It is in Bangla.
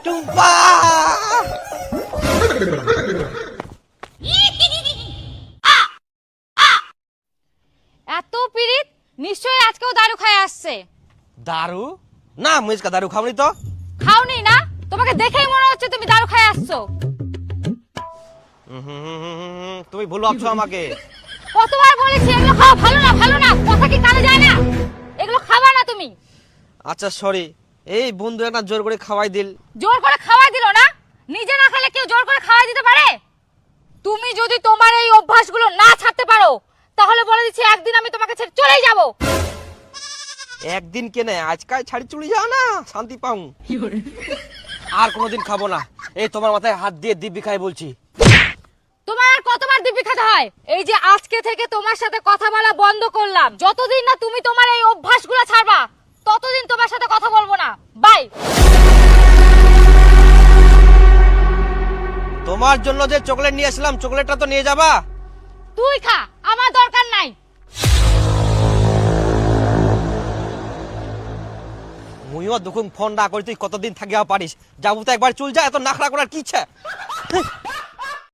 টুম্পা এত পিরিত নিশ্চয়ই আজকেও দারু খায় আসছে। দারু না, মুজকা দারু খাওনি তো। খাওনি না? তোমাকে দেখেই মনে হচ্ছে তুমি দারু খায় আসছো। তুমি ভুল ভাবছো আমাকে। কতবার বলেছি এগুলো খাওয়া ভালো না, ভালো না, কথা কি কানে যায় না? এগুলো খাবা না তুমি। আচ্ছা সরি, এই বন্ধু একটা জোর করে খাওয়াই দিল। জোর করে খাওয়াই দিল না? নিজে না খেলে কেউ জোর করে খাওয়াই দিতে পারে? তুমি যদি তোমার এই অভ্যাসগুলো না ছাড়তে পারো তাহলে বলে দিচ্ছি একদিন আমি তোমাকে ছেড়ে চলেই যাব। একদিন কেনে আজকাল ছাড়ি চুড়ি যাও না, শান্তি পাও। আর কোনোদিন খাবো না। এই তোমার মাথায় হাত দিয়ে দিব্যি খাই বলছি। তোমার আর কতবার দিব্যি খেতে হয়? এই যে আজকে থেকে তোমার সাথে কথা বলা বন্ধ করলাম, যতদিন না তুমি তোমার এই অভ্যাসগুলো ছাড়বা ততদিন তোমার সাথে কথা বলবো না। বাই। তোমার জন্য যে চকলেট নিয়ে আসলাম, চকলেটটা তো নিয়ে যাবা। তুই খা, আমার দরকার নাই। মুইও দুকুম ফোন না করি, তুই কতদিন থাকিয়া পারিস। যাবো তো একবার চুল যা, এত নাখরা করার কি ইচ্ছা।